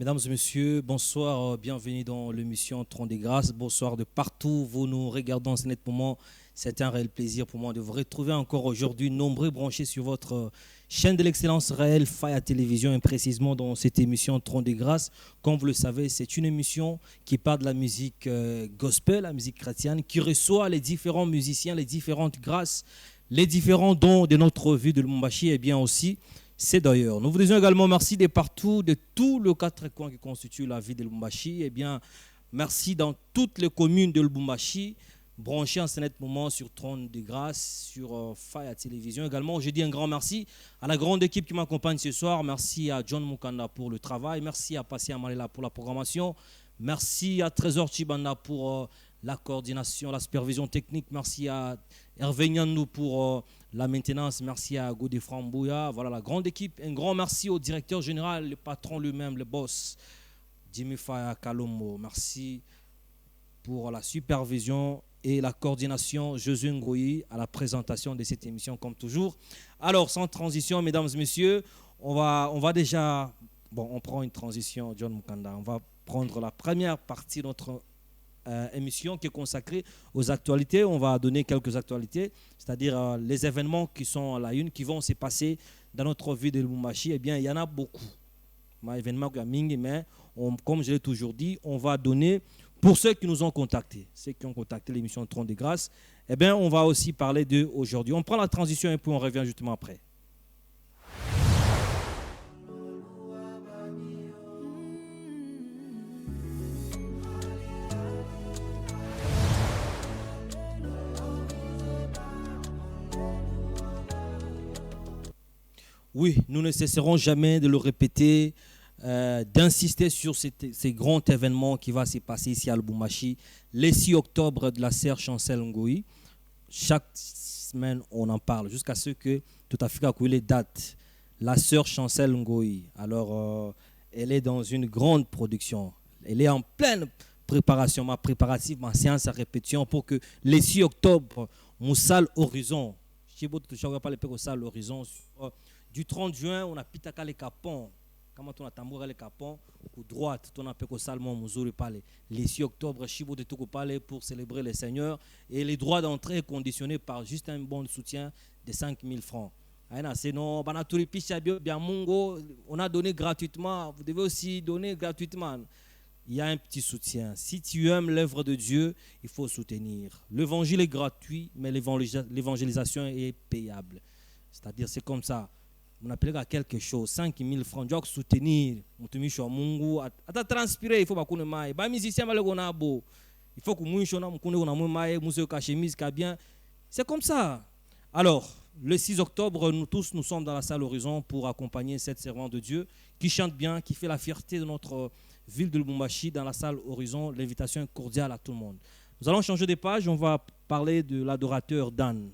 Mesdames et messieurs, bonsoir, bienvenue dans l'émission Tron des Grâces. Bonsoir de partout, vous nous regardez en ce net moment. C'est un réel plaisir pour moi de vous retrouver encore aujourd'hui, nombreux branchés sur votre chaîne de l'excellence réelle Faya Télévision et précisément dans cette émission Tron des Grâces. Comme vous le savez, c'est une émission qui parle de la musique gospel, la musique chrétienne, qui reçoit les différents musiciens, les différentes grâces, les différents dons de notre vie de Lubumbashi et bien aussi c'est d'ailleurs. Nous vous disons également merci de partout, de tous les quatre coins qui constituent la ville de Lubumbashi. Eh bien, merci dans toutes les communes de Lubumbashi, branchés en ce net moment sur Trône de Grâce, sur Faya Télévision. Également, je dis un grand merci à la grande équipe qui m'accompagne ce soir. Merci à John Mukanda pour le travail. Merci à Passia Malela pour la programmation. Merci à Trésor Chibanda pour la coordination, la supervision technique. Merci à Hervé Nyanou pour la maintenance. Merci à Godé Frambouya. Voilà la grande équipe. Un grand merci au directeur général, le patron lui-même, le boss, Jimmy Faya Kalombo. Merci pour la supervision et la coordination, Josué Ngoyi, à la présentation de cette émission comme toujours. Alors, sans transition, mesdames et messieurs, on va déjà... Bon, on prend une transition, John Mukanda. On va prendre la première partie de notre émission qui est consacrée aux actualités. On va donner quelques actualités, c'est-à-dire les événements qui sont à la une, qui vont se passer dans notre vie de Lubumbashi. Eh bien, il y en a beaucoup. Événements mais comme je l'ai toujours dit, on va donner, pour ceux qui nous ont contactés, ceux qui ont contacté l'émission Tron des Grâces, eh bien, on va aussi parler d'eux aujourd'hui. On prend la transition un peu, on revient justement après. Oui, nous ne cesserons jamais de le répéter, d'insister sur ces grands événements qui vont se passer ici à Lubumbashi, le 6 octobre de la sœur Chancel Ngoyi. Chaque semaine, on en parle, jusqu'à ce que tout à fait les dates. La sœur Chancel Ngoyi, alors elle est dans une grande production. Elle est en pleine préparation, ma préparative, ma séance à répétition pour que le 6 octobre, mon salle Horizon, je ne sais pas le salle Horizon, du 30 juin, on a Pitaka les Capons. Comment on a tambouré les Capons, ou droite, on a Peko Salmon, Mouzuri Palais. Les 6 octobre, Chibo de Toko Palais pour célébrer les seigneurs. Et les droits d'entrée conditionnés par juste un bon de soutien de 5 000 francs. Sinon, on a donné gratuitement. Vous devez aussi donner gratuitement. Il y a un petit soutien. Si tu aimes l'œuvre de Dieu, il faut soutenir. L'évangile est gratuit, mais l'évangélisation est payable. C'est-à-dire, c'est comme ça. On appelle à quelque chose, 5 000 francs, tu dois soutenir, on te met sur Mungu, à transpirer, il faut pas qu'on ait maille. Bah, musicien, il faut que nous soyons maille, musée chemise, bien. C'est comme ça. Alors, le 6 octobre, nous tous, nous sommes dans la salle Horizon pour accompagner cette servante de Dieu qui chante bien, qui fait la fierté de notre ville de Lubumbashi dans la salle Horizon. L'invitation est cordiale à tout le monde. Nous allons changer de page, on va parler de l'adorateur Dan.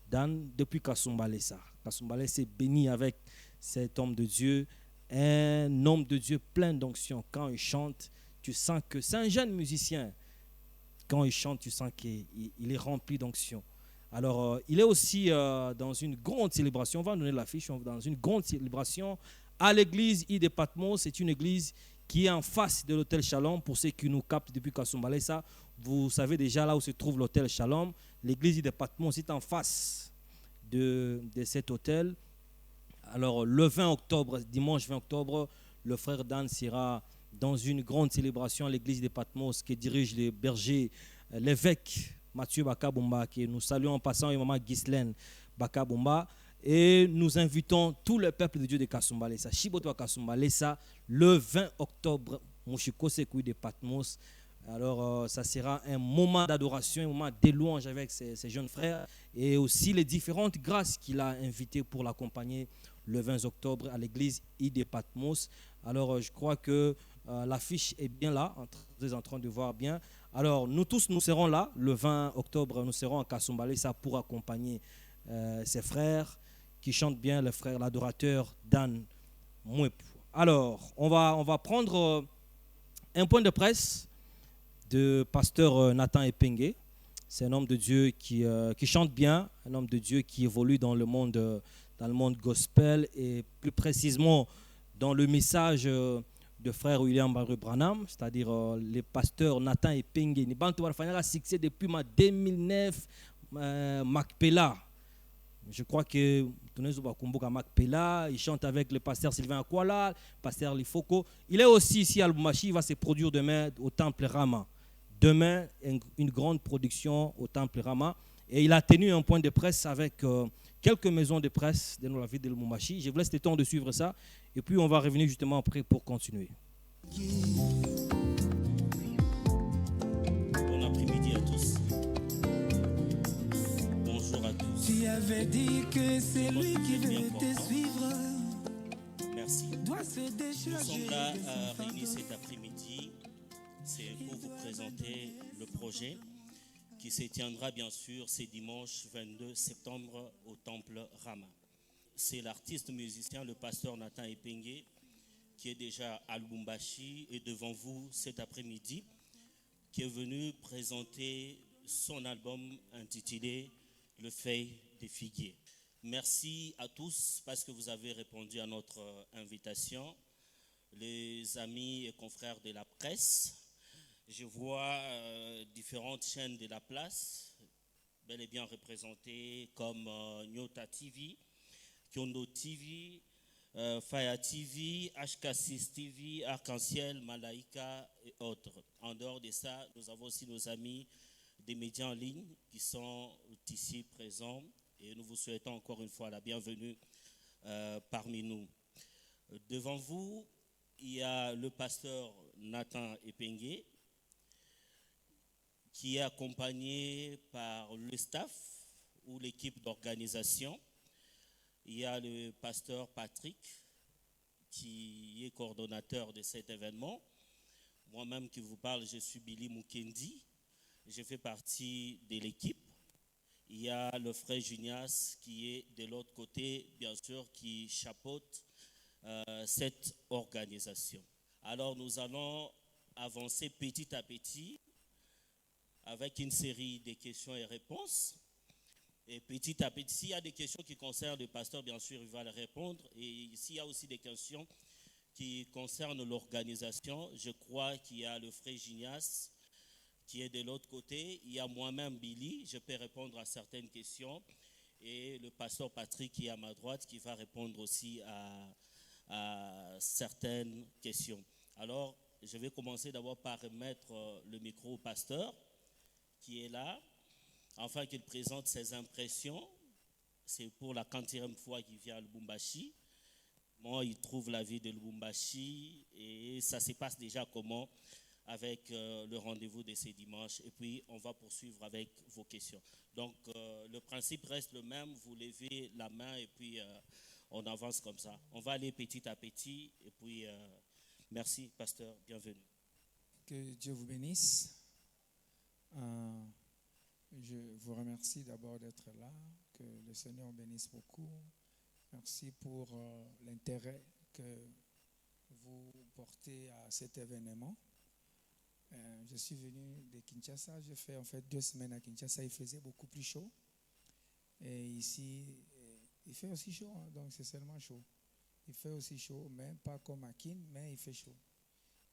Dan, depuis Kasumbalesa. Kasumbalesa est béni avec cet homme de Dieu, un homme de Dieu plein d'onction. Quand il chante, tu sens que c'est un jeune musicien. Quand il chante, tu sens qu'il est rempli d'onction. Alors, il est aussi dans une grande célébration. On va donner l'affiche. Dans une grande célébration à l'église I de Patmos. C'est une église qui est en face de l'hôtel Shalom. Pour ceux qui nous captent depuis Kasumbalesa, vous savez déjà là où se trouve l'hôtel Shalom. L'église de Patmos est en face de cet hôtel. Alors, le 20 octobre, dimanche 20 octobre, le frère Dan sera dans une grande célébration à l'église de Patmos que dirige le berger, l'évêque Mathieu Bakabomba, que nous saluons en passant et maman Ghislaine Bakabomba. Et nous invitons tout le peuple de Dieu de Kasumbalesa, Shiboto Kasumbalesa, le 20 octobre, Mouchiko Sekouy de Patmos. Alors, ça sera un moment d'adoration, un moment de louange avec ses jeunes frères et aussi les différentes grâces qu'il a invitées pour l'accompagner le 20 octobre à l'église I de Patmos. Alors, je crois que l'affiche est bien là, vous êtes en train de voir bien. Alors, nous tous, nous serons là, le 20 octobre, nous serons à Kasumbalesa pour accompagner ses frères qui chantent bien, le frère, l'adorateur Dan Mouepou. Alors, on va prendre un point de presse de pasteur Nathan Epengue. C'est un homme de Dieu qui chante bien, un homme de Dieu qui évolue dans le monde gospel et plus précisément dans le message de frère William Barry Branham, c'est-à-dire le pasteur Nathan Epenge. Ni bantu warfanya succès depuis 2009 Macpella. Je crois que Macpella, il chante avec le pasteur Sylvain Akwala, le pasteur Lifoko. Il est aussi ici à Lubumbashi, il va se produire demain au temple Rama. Demain, une grande production au temple Rama. Et il a tenu un point de presse avec quelques maisons de presse dans la ville de Lubumbashi. Je vous laisse le temps de suivre ça. Et puis, on va revenir justement après pour continuer. Bon après-midi à tous. Bonjour à tous. Tu avais dit que c'est lui qui veut te suivre. Merci. Nous sommes là réunis cet après-midi. C'est pour vous présenter le projet qui se tiendra bien sûr ce dimanche 22 septembre au temple Rama. C'est l'artiste musicien, le pasteur Nathan Epenge, qui est déjà à Lubumbashi et devant vous cet après-midi, qui est venu présenter son album intitulé Le feuille des figuiers. Merci à tous parce que vous avez répondu à notre invitation. Les amis et confrères de la presse, je vois différentes chaînes de la place, bel et bien représentées comme Nyota TV, Kyondo TV, Faya TV, HK6 TV, Arc-en-Ciel, Malaika et autres. En dehors de ça, nous avons aussi nos amis des médias en ligne qui sont ici présents et nous vous souhaitons encore une fois la bienvenue parmi nous. Devant vous, il y a le pasteur Nathan Epenge qui est accompagné par le staff ou l'équipe d'organisation. Il y a le pasteur Patrick qui est coordonnateur de cet événement. Moi-même qui vous parle, je suis Billy Mukendi. Je fais partie de l'équipe. Il y a le frère Junias qui est de l'autre côté, bien sûr, qui chapeaute cette organisation. Alors nous allons avancer petit à petit avec une série de questions et réponses. Et petit à petit, s'il y a des questions qui concernent le pasteur, bien sûr, il va les répondre. Et s'il y a aussi des questions qui concernent l'organisation, je crois qu'il y a le frère Gignas qui est de l'autre côté. Il y a moi-même, Billy, je peux répondre à certaines questions. Et le pasteur Patrick qui est à ma droite, qui va répondre aussi à certaines questions. Alors, je vais commencer d'abord par remettre le micro au pasteur qui est là, afin qu'il présente ses impressions. C'est pour la 40e fois qu'il vient à Lubumbashi. Moi, il trouve la vie de Lubumbashi et ça se passe déjà comment avec le rendez-vous de ce dimanche. Et puis, on va poursuivre avec vos questions. Donc, le principe reste le même. Vous levez la main et puis on avance comme ça. On va aller petit à petit. Et puis, merci, pasteur. Bienvenue. Que Dieu vous bénisse. Je vous remercie d'abord d'être là, que le Seigneur bénisse beaucoup. Merci pour l'intérêt que vous portez à cet événement. Je suis venu de Kinshasa, j'ai fait en fait 2 semaines à Kinshasa, il faisait beaucoup plus chaud. Et ici, il fait aussi chaud, hein, donc c'est seulement chaud. Il fait aussi chaud, mais pas comme à Kin, mais il fait chaud.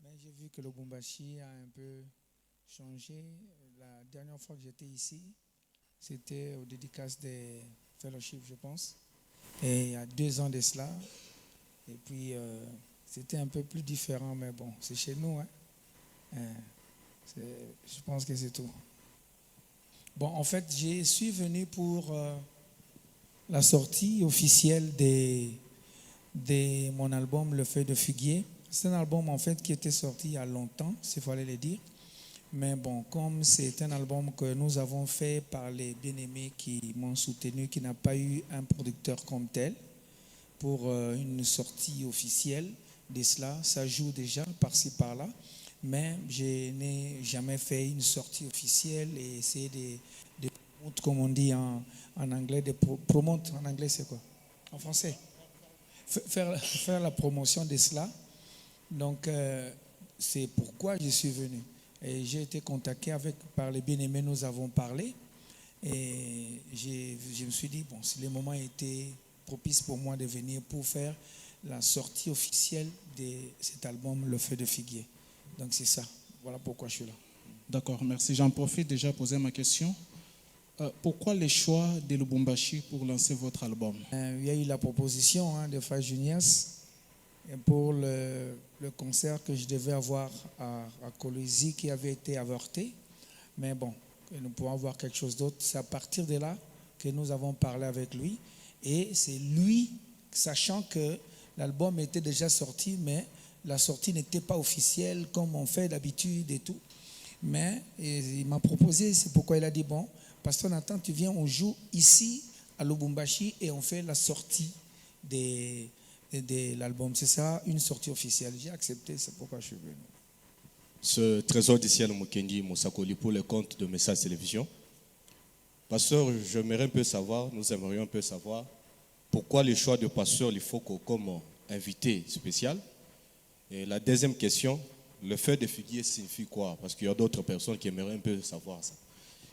Mais j'ai vu que le Lubumbashi a un peu changé. La dernière fois que j'étais ici, c'était aux dédicaces des fellowships, je pense. Et il y a 2 ans de cela. Et puis, c'était un peu plus différent, mais bon, c'est chez nous. Hein. Je pense que c'est tout. Bon, en fait, je suis venu pour la sortie officielle de mon album Le Feuille de Figuier. C'est un album, en fait, qui était sorti il y a longtemps, s'il fallait le dire. Mais bon, comme c'est un album que nous avons fait par les bien-aimés qui m'ont soutenu, qui n'a pas eu un producteur comme tel, pour une sortie officielle de cela, ça joue déjà par-ci par-là. Mais je n'ai jamais fait une sortie officielle et essayer de comme on dit en anglais, de promote, en anglais c'est quoi? En français? Faire la promotion de cela. Donc, c'est pourquoi je suis venu. Et j'ai été contacté par les bien-aimés, nous avons parlé. Et je me suis dit, bon, si le moment était propice pour moi de venir pour faire la sortie officielle de cet album, Le Feu de Figuier. Donc c'est ça. Voilà pourquoi je suis là. D'accord, merci. J'en profite déjà pour poser ma question. Pourquoi le choix de Lubumbashi pour lancer votre album? Il y a eu la proposition de Frère Junias pour le concert que je devais avoir à Colosie qui avait été avorté. Mais bon, nous pouvons avoir quelque chose d'autre. C'est à partir de là que nous avons parlé avec lui. Et c'est lui, sachant que l'album était déjà sorti, mais la sortie n'était pas officielle comme on fait d'habitude et tout. Mais il m'a proposé, c'est pourquoi il a dit, bon, Pasteur Nathan, tu viens, on joue ici à Lubumbashi et on fait la sortie de l'album. Ce sera une sortie officielle. J'ai accepté, c'est pourquoi je suis venu. Ce trésor du ciel Mukendi Moussakoli pour le compte de Message Télévision. Pasteur, j'aimerais un peu savoir, nous aimerions un peu savoir pourquoi le choix de Pasteur Lifoko comme invité spécial. Et la deuxième question, le feu de figuier signifie quoi? Parce qu'il y a d'autres personnes qui aimeraient un peu savoir ça.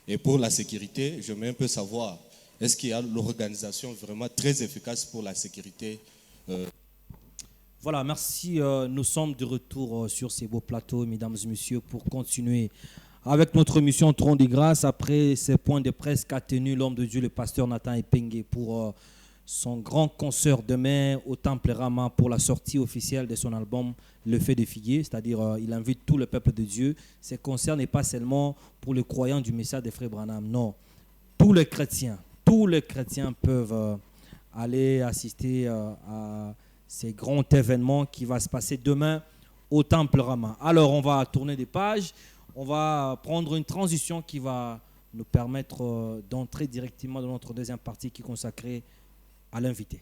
Et pour la sécurité, j'aimerais un peu savoir, est-ce qu'il y a l'organisation vraiment très efficace pour la sécurité? Voilà, merci. Nous sommes de retour sur ces beaux plateaux, mesdames et messieurs, pour continuer avec notre mission Trône de Grâce. Après ces points de presse qu'a tenu l'homme de Dieu, le pasteur Nathan Epenge, pour son grand concert demain au Temple Rama pour la sortie officielle de son album Le Feu de Figuier, c'est-à-dire il invite tout le peuple de Dieu. Ce concert n'est pas seulement pour les croyants du message des frères Branham, non. Tous les chrétiens peuvent aller assister à ces grands événements qui va se passer demain au Temple Rama. Alors on va tourner des pages, on va prendre une transition qui va nous permettre d'entrer directement dans notre deuxième partie qui est consacrée à l'invité.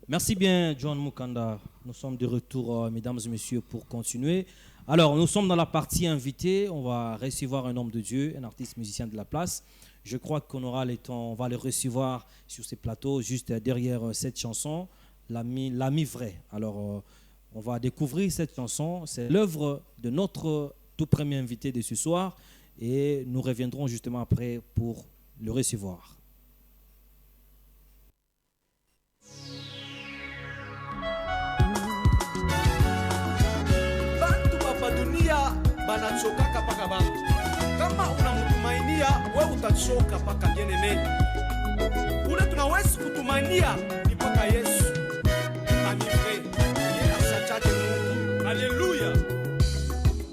Merci bien, John Mukanda. Nous sommes de retour, mesdames et messieurs, pour continuer. Alors, nous sommes dans la partie invitée. On va recevoir un homme de Dieu, un artiste musicien de la place. Je crois qu'on aura le temps, on va le recevoir sur ces plateaux, juste derrière cette chanson, L'ami vrai. Alors, on va découvrir cette chanson. C'est l'œuvre de notre tout premier invité de ce soir. Et nous reviendrons justement après pour le recevoir. Banachokaka paka bantu. Kama unamtumainia wewe utachoka paka bien-aimé. Ule tunaweza kutumainia ni paka Yesu. Amifre. Yeye asachake Mungu. Haleluya.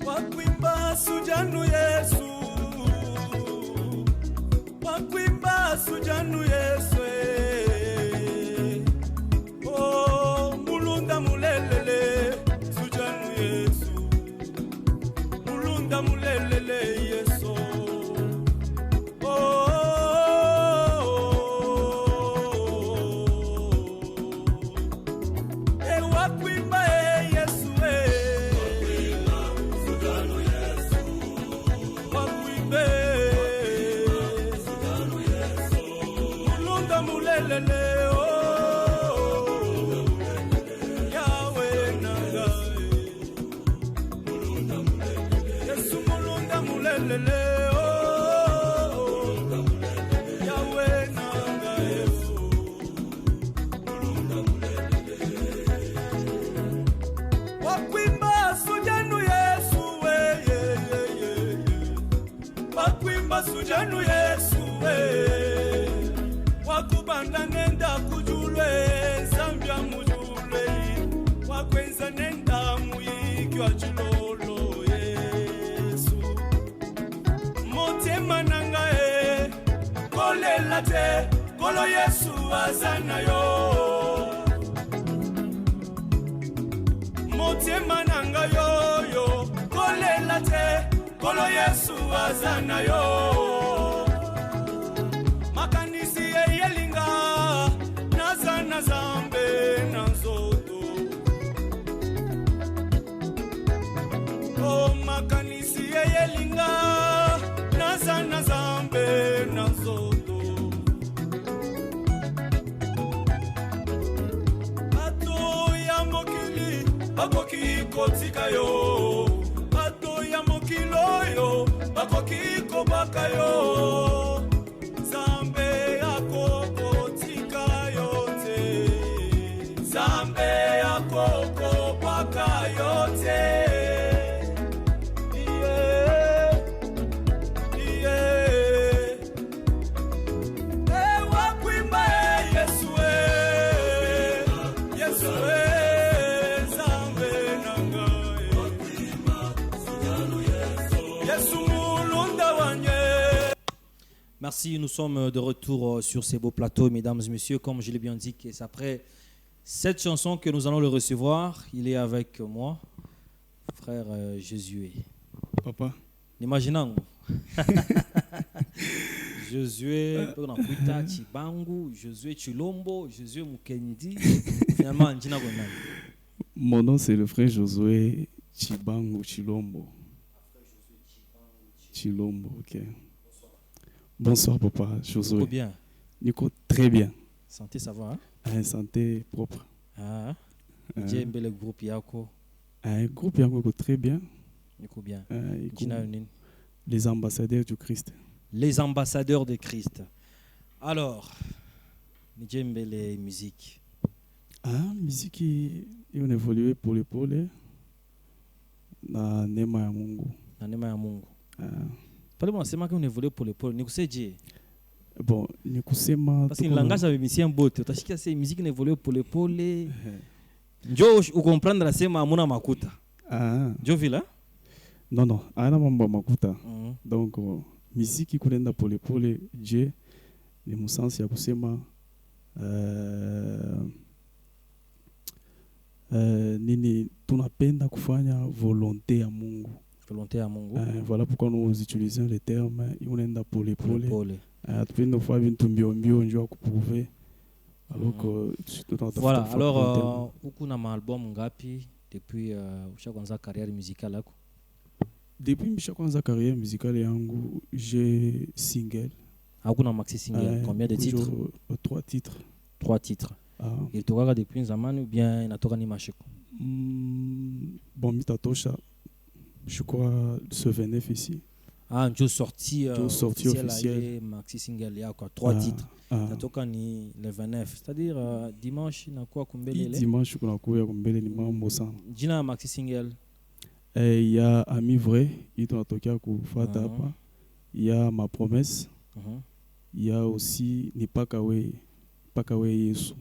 Wakwimba sujanu Yesu. Wakwimba sujanu Yesu. Oh, mulunda mulelele sujanu Yesu. Mulelele Yesu. Oh, wakwimba Yesu. Wakwimba sujanu Yesu. Wakwimba sujanu Yesu. Mulunda mulelele. Sujanu Yesu wakubanda nenda kujulwe Zambia mujulwe wakwenza nenda muyiki wa chilolo Yesu motema nangae kolela te kolo Yesu azana yo motema nangayo yo kolela te kolo Yesu azana yo makanisi yelinga nazana zambe nanzoto oh makanisi yelinga nazana zambe nanzoto atu kotika yo bato ya mokilo yo bakoki kobaka yo Nzambe akokotika yo te Nzambe akokobaka yo te Merci, nous sommes de retour sur ces beaux plateaux, mesdames et messieurs. Comme je l'ai bien dit, c'est après cette chanson que nous allons le recevoir. Il est avec moi, frère Josué. Papa. Imaginons. Josué Chibangu, Josué Chilombo, Josué Mukendi. Finalement, mon nom c'est le frère Josué Chibangu Chilombo. Chilombo, ok. Bonsoir papa, Josué. Nico bien. Nico très bien. Santé ça va santé propre. Ah. J'ai le groupe Yako. Groupe Yako très bien. Nico bien. Les ambassadeurs du Christ. Les ambassadeurs de Christ. Alors, j'aime les musiques. Musique on évolue pour l'épaule. Na nema ya Mungu. Na nema ya Mungu. Parlez-moi, c'est moi qui on évolue pour l'épaule. Ni kusema bon, ni kusema parce que le langage avec musicien bote, utashika c'est musique évolue pour l'épaule. Njo ukomprendre la sema amuna makuta. Njo vile? Non, ana mambo makuta. Donc musique kunenda pour l'épaule, je ni musansi ya kusema nini tunapenda kufanya volonté ya Mungu. Volonté à Mungu. Voilà pourquoi nous utilisons les termes inenda pour l'épaule. Tupenda kufanya vitu mbio njoo kuprouver. Alors que voilà, alors uko na album ngapi depuis ushaanza carrière musicale yako? Depuis nishaanza carrière musicale yangu, j'ai single. Hakuna maxi single, combien de titres? 3 titres. 3 titres. Il toka depuis zamani ou bien inatoka ni mashiko? Bon, mitatosha. Je crois ce 29 ici. Njo sorti officiel maxi single yako 3 titres. Natoka ni le 29, c'est-à-dire dimanche na kwa kumbele le. Dimanche kuna kuya kumbele ni mambo sana. Jina maxi single. Il y a Ami vrai, il tunatokea kufata hapa. Il y a Ma promesse. Il y a aussi Nipakawe Yesu.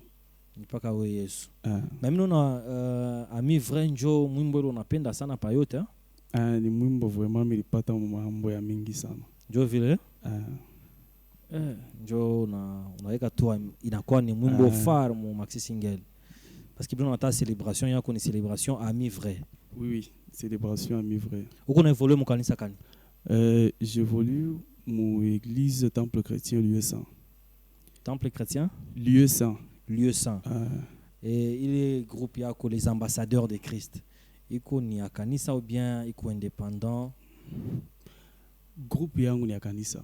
Nipakawe Yesu. Na mimi naona Ami vrai njo mwimbo unapenda sana pa yote. Ni mwimbo vraiment nilipata mambo ya mingi sana. Njo vile? Njo unaweka tu inakuwa ni mwimbo phare mu maxi single. Parce que bien ta célébration yako ni célébration Ami vrai. Oui, célébration Ami vrai. Uko na évoluer mu kanisa kani? J'évolue mon église Temple chrétien lieu saint. Temple chrétien? Lieu saint. Lieu saint. Et il est groupe yako les ambassadeurs de Christ. Iko ni ya kanisa ou bien iko indépendant? Groupe yangu ni ya kanisa.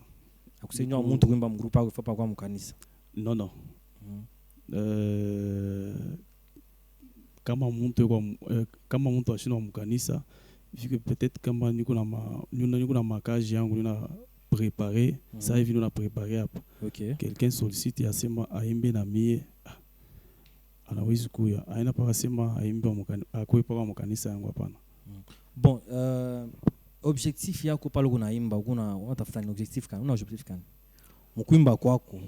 Akusenya muntu kwimba mu groupe ako fa kwa mu kanisa? Non. Kama muntu ashina mu kanisa, vu que peut-être kama niko na makaji yangu nina préparé, ça hivi nina préparé hapa. OK. Quelqu'un sollicite yasema aimbe na mie. Anawezi kuya aina paka sema aimbe akwepa mu kanisa yangu hapana. Bon, objectif yako pale kunaimba unatafuta ni objectif kani? Una objectif kani? Mkuimba kwako.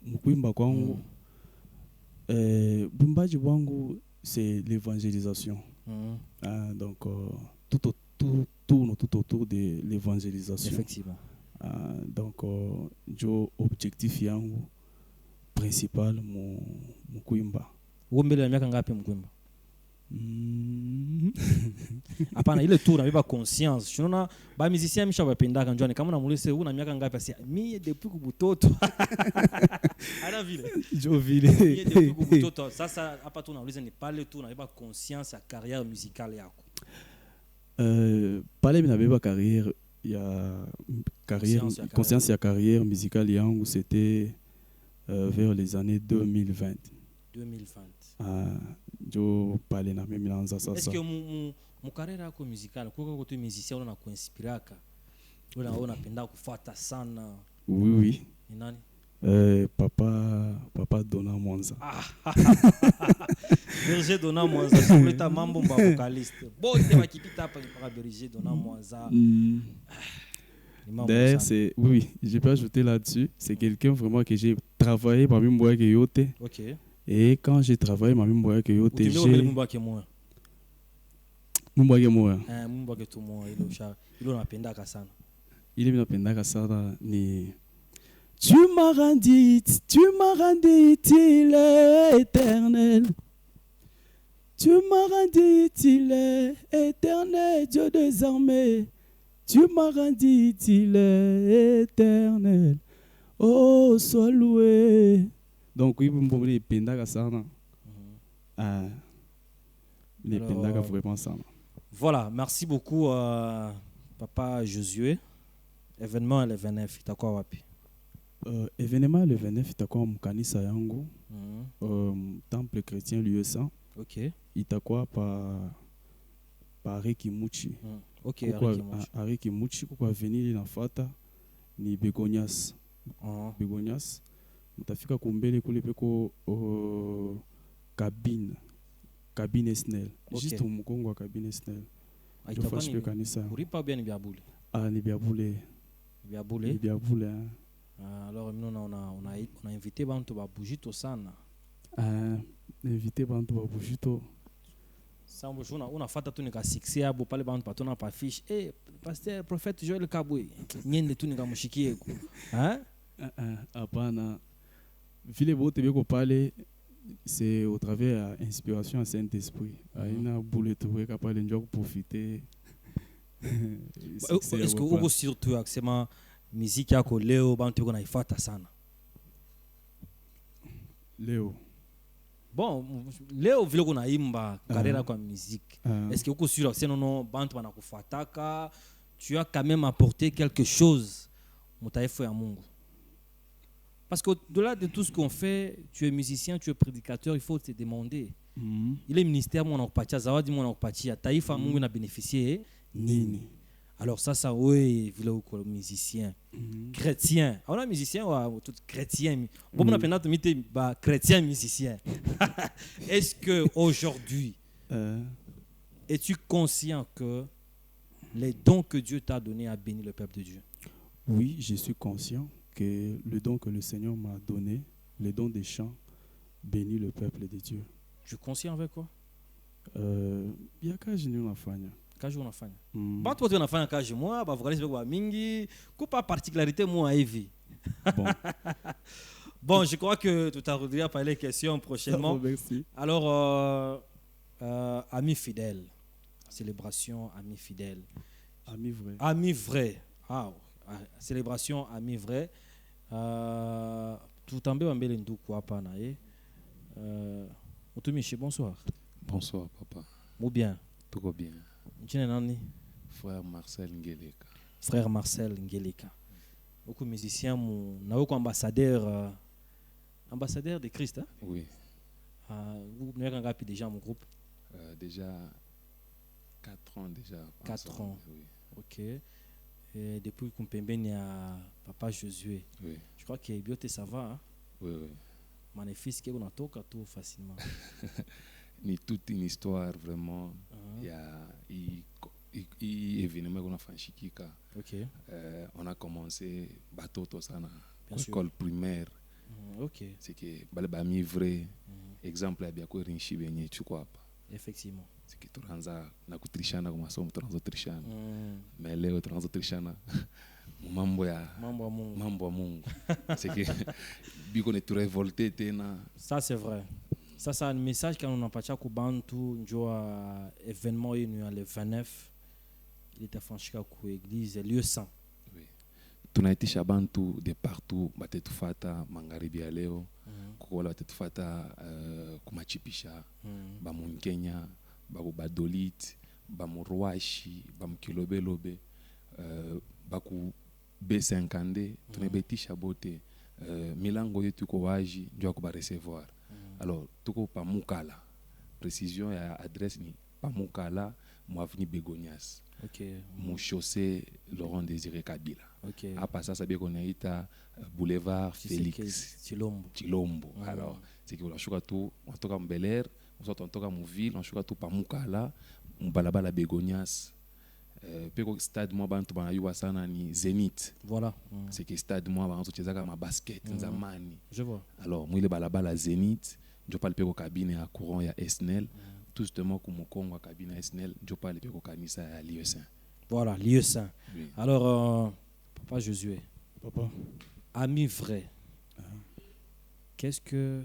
Mkuimba kwangu bumbaji wangu c'est l'évangélisation. Donc tout autour de l'évangélisation. Effectivement. Donc jo objectif yangu principal mkuimba. Uko mbele ya miaka ngapi mkuimba? Hapana, ile tu unabeba conscience. Unaona ba musicien misha wapendaka njoo ni kama unamulise una miaka ngapi asi mie depuis kubutoto. Ana vile. Jo vile. Mie depuis kubutoto. Sasa hapa tu unauliza ni pale tu unabeba conscience ya carrière musicale yako. Pale minabeba carrière ya conscience ya carrière musicale yangu c'était vers les années 2020. 2020. Jo pale na mimi naanza Est-ce sasa. que mu carrière yako musicale kuko kote musicien una kuinspiraka unapenda kufuata sana Oui, oui. ni nani? Papa Dona Mwanza. Berger Dona Mwanza kuleta mambo mba vocaliste bote bakipita hapa kwa Berger Dona Mwanza. Mm. Ni mambo D'ailleurs, sana. c'est oui, je peux ajouter là-dessus, c'est quelqu'un vraiment que j'ai travaillé parmi moi que yote. OK. Et quand j'ai travaillé parmi moi que yote, Utimbe j'ai mumba ke moyo. mumba ke moya. Mumba ke tu moyo ilo napendaka sana. Il est bien pendaka sana ni tu m'as rendu utile éternel. Tu m'as rendu utile éternel, Dieu des armées. Tu m'as rendu utile éternel. Oh, sois loué. Donc, oui, vous me pendaka sana. Les Alors, pendaka vraiment sana. Voilà, merci beaucoup Papa Josué. Événement le 29 itakuwa wapi? Événement le 29 itakuwa mkanisa yangu. Temple chrétien lieu saint. OK. Itakuwa pa Rekimuchi. OK, Rekimuchi kwa avenue inafata ni Begonias. Begonias. Mtafika kumbele kule peko cabine Snell. Okay. Juste mkongo wa cabine Snell. Itakuwa Ni kanisa. Kuripa bien ni Biabule. Ni Biabule. Biabule. Ni Biabule. Alors nous on a invité bantu ba bujito sana. Invité bantu ba bujito. Sambo unafata tu nika succès abo pale bantu patona pa fiche. Pasteur prophète Joel Kabwe. Nyende tu nika mushikie ko. Hapana. Vile bote beko pale c'est au travers inspiration à Saint-Esprit. Aina boule tu weka pale ndio profiter. Est-ce que uko surtout akisema muziki yako leo bantu kuna ifuata sana? Leo. Bon, leo vile kuna imba carrière kwa musique. Est-ce que uko sûr que non bantu banakufuataka, tu as quand même apporté quelque chose mutaifa ya Mungu? Parce qu'au-delà de tout ce qu'on fait, tu es musicien, tu es prédicateur, il faut te demander. Il est ministère mon okupatia, zawadi mon okupatia, taifa Mungu na bénéficier nini? Alors ça oui, vile uko musicien, chrétien. On a musicien ou tout chrétien. Bon on appelle notre ba chrétien musicien. Est-ce que aujourd'hui es-tu conscient que les dons que Dieu t'a donnés a béni le peuple de Dieu? Oui, je suis conscient que le don que le Seigneur m'a donné, le don des chants, bénit le peuple de Dieu. Tu es conscient avec quoi? Bien que je n'ai pas fait. Kaji unafanya. Bantu wote wanafanya kaji moi, ba vocaliste kwa mingi, kupa particularité moi hivi. Bon. Bon, je crois que tu t'arrêteras par les questions prochainement. Merci. Alors amis fidèles. Célébration amis fidèles. Amis vrais. Amis vrais. Célébration amis vrais. Tout en bas mbele nduku hapa na ye. Utumishi bonsoir. Bonsoir papa. Ou bien. Tout va bien. Jina nani? Frère Marcel Ngeleka. Frère Marcel Ngeleka. Beaucoup de musiciens, na uko ambassadeur de Christ. Hein? Oui. Vous avez déjà mon groupe? Déjà 4 ans déjà. 4 ans. Oui. OK. Et depuis qu'on peut à Papa Josué. Oui. Je crois que Biote ça va. Hein? Oui, oui. Magnifique que on a tout facilement. Ni toute une histoire vraiment. Il y a événement qu'on a fait Chikika. OK. On a commencé bateau tout ça à l'école primaire. OK. C'est que balbami vrai exemple bien ko rinchi benye chukwa pa. Effectivement. C'est que turanza na kutrishana kwa masomo turanza trishana. Mais leo turanza trishana mambo ya Mungu. C'est que biko ne tu révolté tena. Ça c'est vrai. Ça c'est un message quand on a pas ku bantu njoa événement yenu le 29 il était franchika ku église lieu saint. Oui. Tunaitisha bantu de partout batetufata magharibi ya leo. Kukola batetufata kumachipisha ba Munkenya, ba Badolit, ba Murwashi, ba Mkilobelobe, ba ku B50 tunabetisha bote milango yetu ko waji ndio ku ba recevoir. Alors, toko Pamukala. Précision et adresse ni Pamukala, moi avenue Begonias. Ok. Mon chaussée Laurent Désiré Kabila. Ok. Après ça, ça bien qu'on a été boulevard Félix Chilombo. Alors, c'est que on a tout, on toka Bel Air, on sort on toka mon ville, on choka tout Pamukala, on balabala Begonias. Peko stade moi bantu bana yuwa sana ni Zénith. Voilà. C'est que stade moi bantu chezaka ma basket nzamani. Je vois. Alors moi ile balabala Zénith, je parle peko cabine à courant ya SNL, tout justement comme mon Congo cabine à SNL, je parle peko kanisa à lieu saint. Voilà, lieu saint. Oui. Alors papa Josué. Papa. Ami vrai. Qu'est-ce que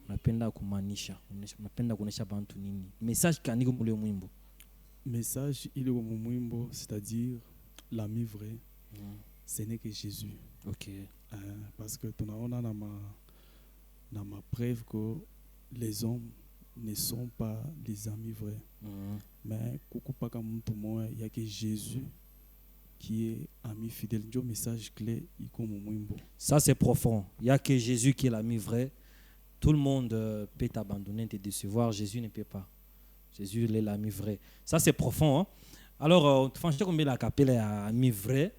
unapenda kumaanisha? Unapenda kuonesha bantu nini? Message kani kumule mwimbo. Message, il est au Mumwimbo, c'est-à-dire l'ami vrai, ce n'est que Jésus. Ok. Parce que tu as ma preuve que les hommes ne sont pas les amis vrais. Mais il y a que Jésus qui est ami fidèle. Un message clé, il comme Mumwimbo. Ça c'est profond. Il n'y a que Jésus qui est l'ami vrai. Tout le monde peut t'abandonner, te décevoir. Jésus ne peut pas. Jésus est l'ami vrai. Ça, c'est profond. Hein? Alors, franchement, combien la capelle est ami vrai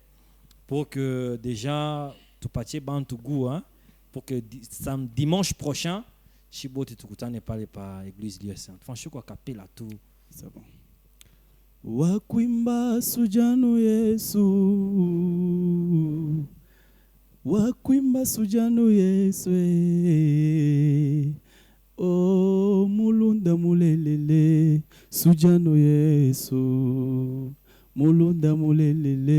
pour que déjà, tu parties dans ton goût, hein? Pour que dimanche prochain, Chibo Titukuta n'est pas par l'église Lieu Saint. Franchement, quoi, capelle à tout. C'est bon. Wakwimba sujanu Yesu. Wakwimba sujanu Yesu. Oh, mulunda mulelele, sujano Yesu. Mulunda mulelele.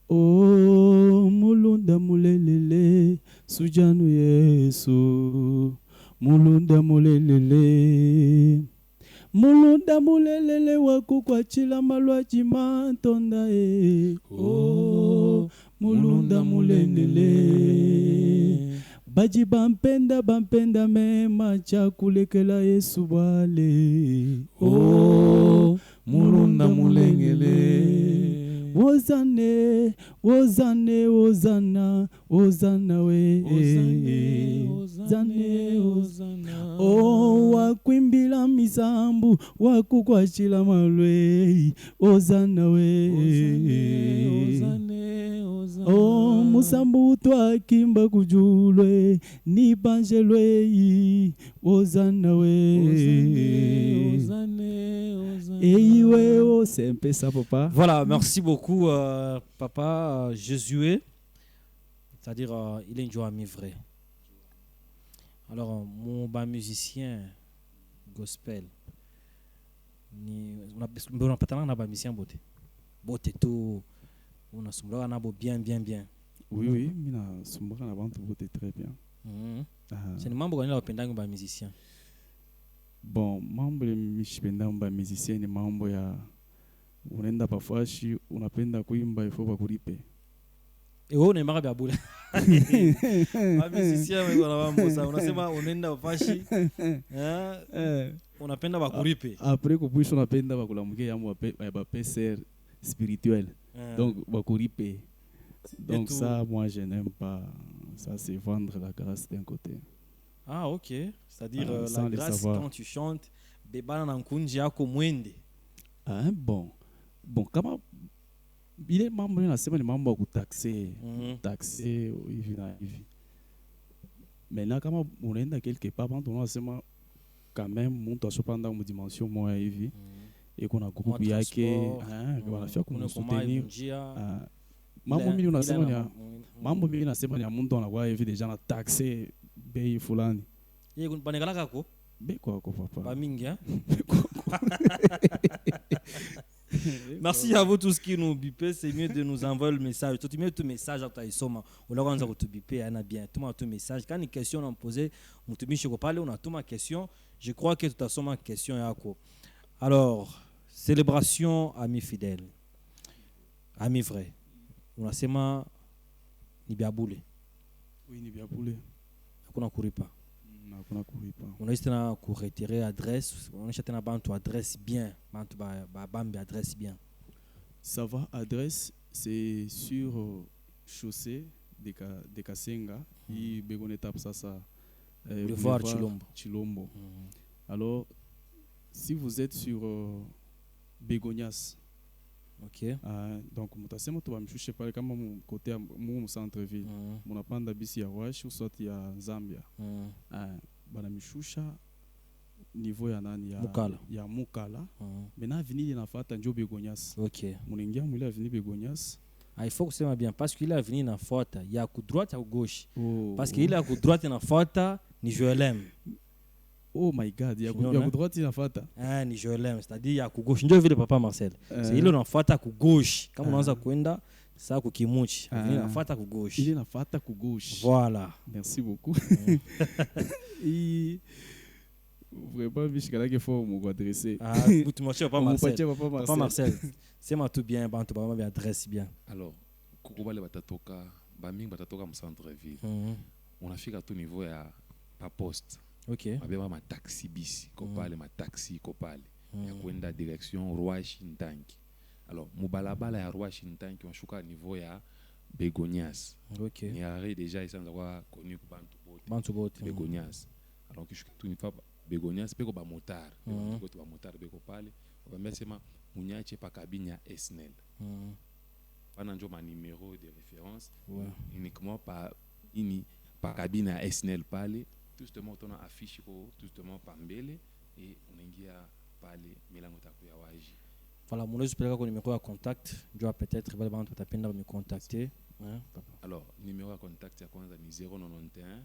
Oh, mulunda mulelele, sujano Yesu. Mulunda mulelele. Mulunda mulelele wakukwachila malwaji mantonda e. Oh, mulunda mulelele. Baji bampenda mema chakulekela Yesu wale. Oh, mulunda mulengele. Ozane, ozana we. Ozane. Oh, wakwimbila misambu, wakukwachila malwe. Ozana we. Oh, musambu twakimba kujulwe, nibanjelwe. Ozana we. Eiwe o sempe ça papa. Voilà, merci beaucoup papa Josué. C'est-à-dire il est un ami vrai. Alors mon musicien gospel on a pas un musicien beauté. Beauté tout on a sombré na bien. Oui, mina sombré na bantu beauté très bien. C'est le membre qu'on a pendant un musicien. Bon, mambo mishipenda mba musicien ni mambo ya unaenda pafashi unapenda kuimba ifo bakulipe. Wewe unaimba bia bure. Musicien wewe unawambo sana. Unasema unaenda pafashi unapenda bakulipe. Après kupuisha unapenda bakulamuke yamu ba PCR spirituel. Donc bakulipe. Donc ça moi je n'aime pas. Ça c'est vendre la grâce d'un côté. Ah ok, c'est-à-dire la grâce quand tu chantes, beba na nkunji yako mwende. Ah bon kama il est membre na sema ni mambo ya kutaxer hivi na hivi. Maintenant kama unaenda quelque part bantu unasema quand même mtu asopanda mu dimension moya hivi et kuna groupe yake wanafia kumsoutenir. Mambo mimi unasema ni mtu anakuwa hivi deja na taxer bei fulani. Yeye kunpanekala kako? Bei kwa papa. Ba mingi hein? Merci à vous tous qui nous bipez, c'est mieux de nous envoyer le message. Tu mets tout message à ta soma. On l'a rendu à biper, on a bien tout message. Quand une question on posé, mutumishi ko parler, on a tout ma question. Je crois que tout a soma question yako. Alors, célébration amis fidèles. Amis vrais. On a sema ni biabule. Oui, ni biabule. Hakuna kuripa. Hakuna kuripa. On a juste na ku retirer adresse, on a juste na bantu adresse bien, bantu ba bambi adresse bien. Ça va, adresse c'est sur chaussée de Kasenga, i begone tape ça Boulevard Chilombo. Alors, si vous êtes sur Begonias, ok, donc mutasema tubamshushe pale kama côté mu centre-ville. Munapanda bisi ya Wash ou soit ya Zambia. Bana mishusha niveau ya nani ya Mukala. Maintenant avenue inafuata ndio Begonias. Ok. Munaingia mwile avenue Begonias. Il faut que c'est bien parce qu'il a venu na faute, il y a coup droite à gauche. Parce qu'il a coup droite na faute ni Joelem. Oh my god, il y a coup droite na faute. Ni Joelem, c'est-à-dire il y a coup gauche. Ndio vile papa Marcel. C'est il na faute à coup gauche. Kama unaanza kwenda ça ku kimuchi, il na faute à coup gauche. Il est na faute à coup gauche. Voilà. Merci beaucoup. Et vraiment bishikala ke faut me adresser. Tu m'as pas Marcel. Papa Marcel. C'est ma tout bien, bantu ba bien adresse bien. Alors, kokobale batatoka, baming batatoka mu centre ville. On a fait à tout niveau ya pa poste. OK. Abeba ma taxi bis, kopale ma taxi kopale. Ya kwenda direction Roi Shintanki. Alors, mubalabala ya Roi Shintanki on shuka niveau ya Begonias. OK. Ni arrêt déjà ils sont connu ku bantu bote. Begonias. Alors que je tout niveau Begonias peko ba motard. Ba motard beko pale. On va mettre sema munyache pa cabine ya Esnel. Pas njo ma numéro de référence. Uniquement par cabine ya Esnel pale. Tout justement on a affiché tout justement pambele et on ingia pale milango takuya waji. Voilà, mon numéro de contact, je dois peut-être me contacter. Alors, numéro de contact c'est 091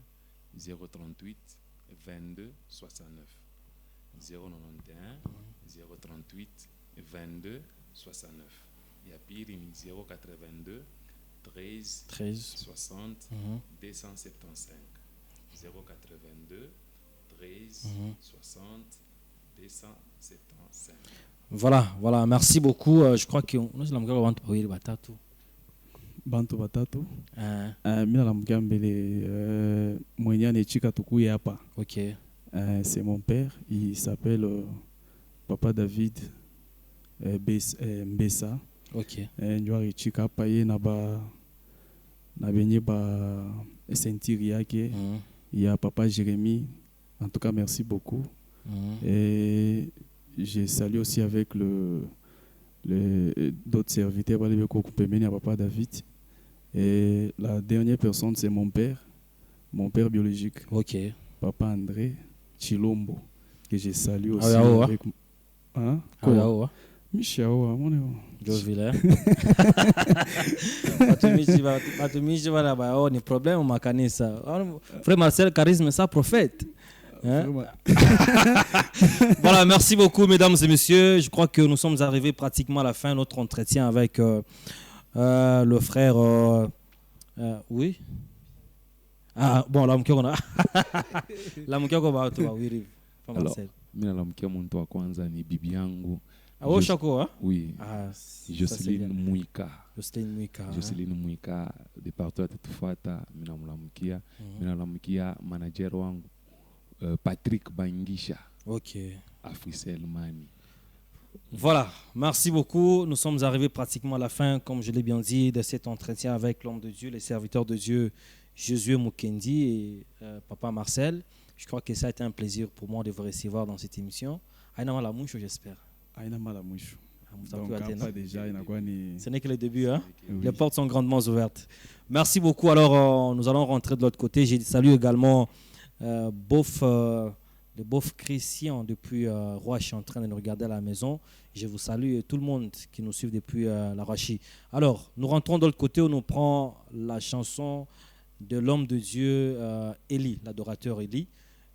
038 22 69. 091 038 22 69. Et puis il y a 082 13 60 275. 082 13 60 275. Voilà, merci beaucoup. Je crois que nous sommes en train de batatu. Bantu batatu. Mina la mgambele mwenye nechika tukuye hapa. OK. C'est mon père, il s'appelle Papa David Mbessa. OK. Ndio alichika hapa yeye na benye ba sentiri yake. Il y a Papa Jérémy. En tout cas, merci beaucoup. Et je salue aussi avec d'autres serviteurs à Papa David. Et la dernière personne, c'est mon père biologique. OK. Papa André Chilombo, que je salue aussi. Avec Michao, mon Jovile. Batumishi wala ba ni problème makanisa. Frère Marcel charisme ça prophète. Voilà, merci beaucoup mesdames et messieurs. Je crois que nous sommes arrivés pratiquement à la fin de notre entretien avec le frère oui. Bon, la mkeo na la mkeo ba tu wawili Frère Marcel. Mimi la mkeo mtu wa kwanza ni bibi yangu. Shako, oui. Jocelyne Mouika. Jocelyne Mouika de partout atufuata mina mlamkia. Mina mlamkia manager wangu Patrick Bangisha. OK. Africel Mani. Voilà, merci beaucoup. Nous sommes arrivés pratiquement à la fin, comme je l'ai bien dit, de cet entretien avec l'homme de Dieu, les serviteurs de Dieu, Josué Mukendi et Papa Marcel. Je crois que ça a été un plaisir pour moi de vous recevoir dans cette émission. Aïna Malamoucho, j'espère. Aïna Malamoucho. Ce n'est que le début, hein? Oui. Les portes sont grandement ouvertes. Merci beaucoup. Alors, nous allons rentrer de l'autre côté. Je salue également le beauf Christian depuis Roche, je suis en train de nous regarder à la maison. Je vous salue et tout le monde qui nous suit depuis la Roche. Alors, nous rentrons de l'autre côté où nous prenons la chanson de l'homme de Dieu, Élie, l'adorateur Élie.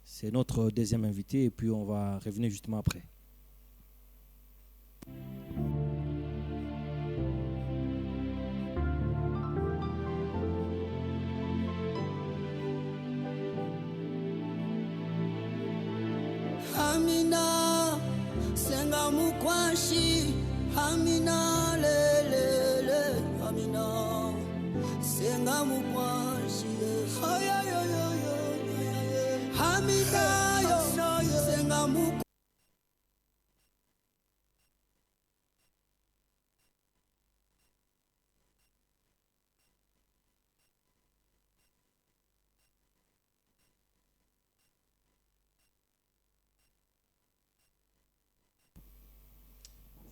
C'est notre deuxième invité et puis on va revenir justement après. Amina, senga mukwashi, Amina, le, Amina, senga mukwashi, Amina, senga mukwashi.